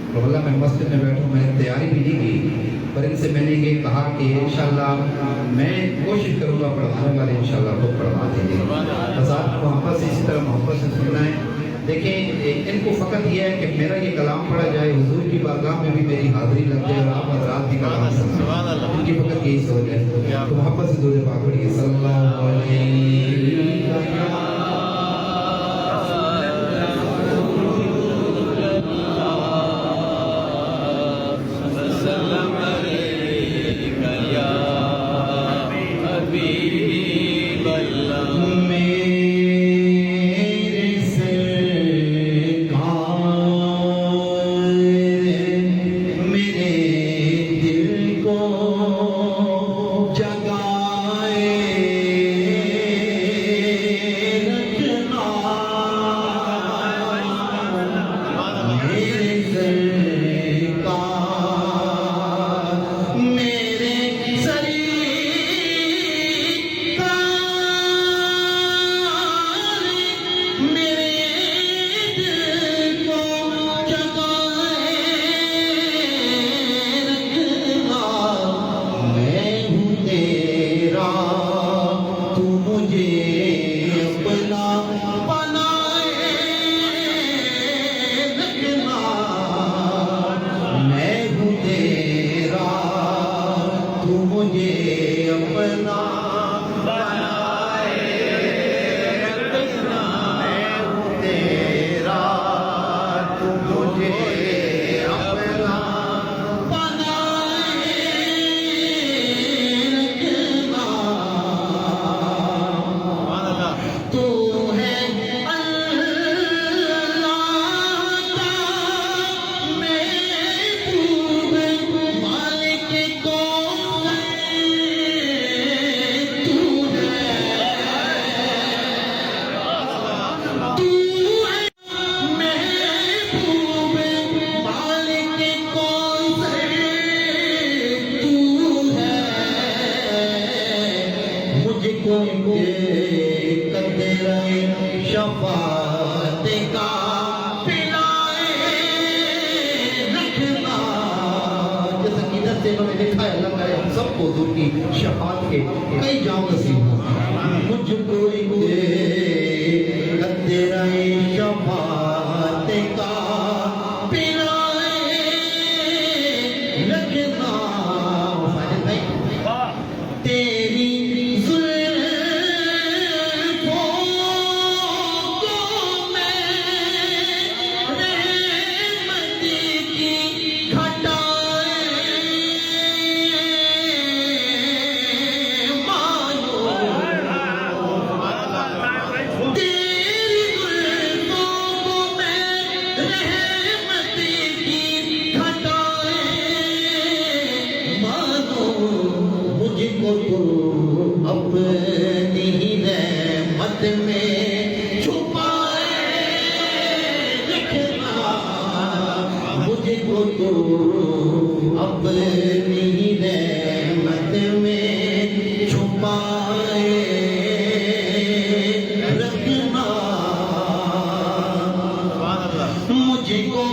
तो अल्लाह मैं मस्जिद में बैठूँ, मैंने तैयारी भी नहीं की, पर इनसे मैंने ये कहा कि इंशाल्लाह मैं कोशिश करूँगा पढ़वाने वाले इंशाल्लाह खुद पढ़वा देंगे। बस आप मोहब्बत से इसी तरह मोहब्बत से सुनना है। देखें इनको फ़कत यह है कि मेरा ये कलाम पढ़ा जाए, हुजूर की बारगाह में भी मेरी हाज़िरी लग जाए और आप हज़रात भी कलाम सुनें, इनकी फ़कत यही सोच है। तो मोहब्बत से दूर पाक पढ़िए सल्लल्लाहु अलैहि शफात के कई जाम नसीब मुझको तेरा शफात का पिलाए रखना तेरी अपनी रहमत में छुपाए रखना, मुझको तो अपनी रहमत में छुपाए रखना, मुझको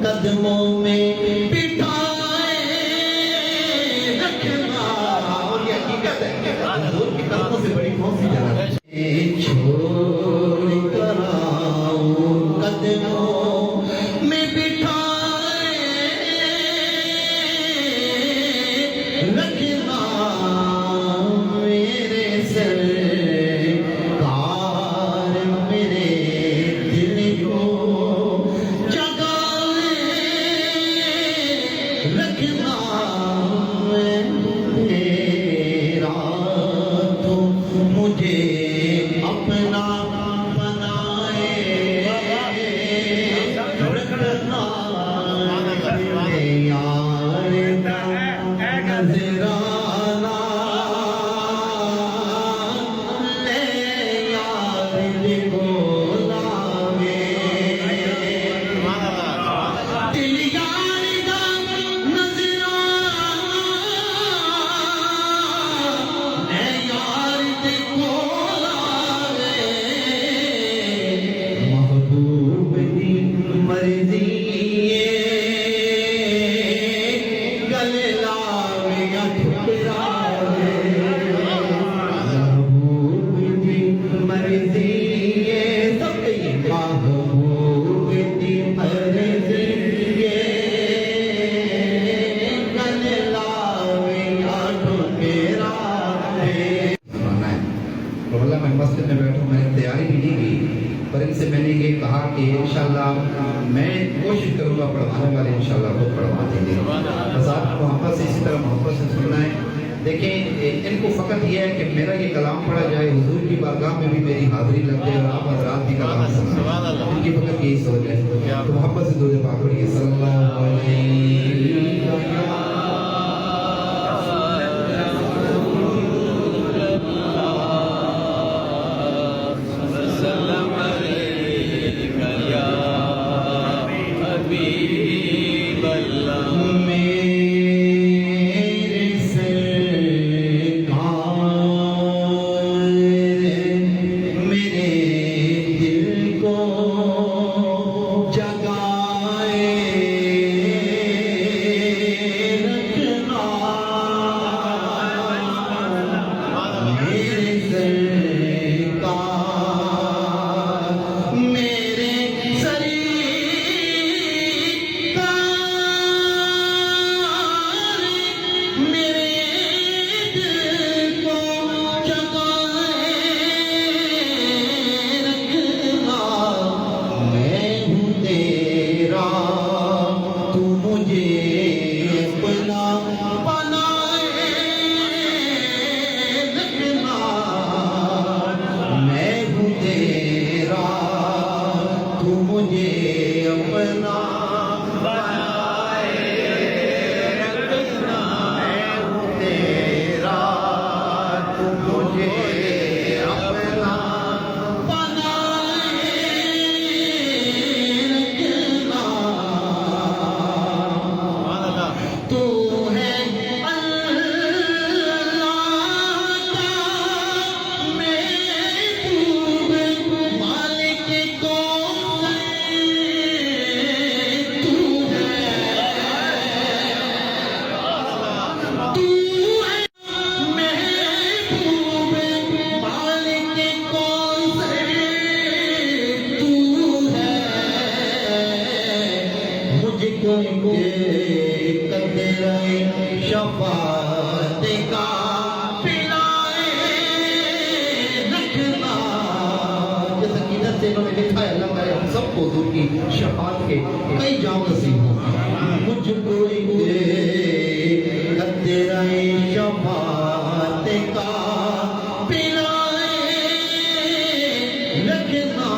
कदमों में बिठाए रखना, और ये हकीकत है हुजूर के कदमों से बड़ी कौन सी जगह है। छोड़ कर आऊं कदमों में बिठाए रखना, मेरे सरकार मेरे इनसे मैंने ये कहा कि इंशाल्लाह मैं कोशिश करूँगा पढ़वाने वाले इंशाल्लाह खुद पढ़वा देंगे। बस आप मोहब्बत से इसी तरह मोहब्बत से सुनना है। देखें इनको फ़कत यह है कि मेरा ये कलाम पढ़ा जाए, हुजूर की बारगाह में भी मेरी हाज़िरी लग जाए और आप हज़रात भी कलाम सुना, इनकी फ़कत यही सोच है। तो मोहब्बत से दुरूद पाक पढ़िए सल्लल्लाहु अलैहि शफात के कई जाम नसीब हो मुझको तेरा शफात का पिलाए रखना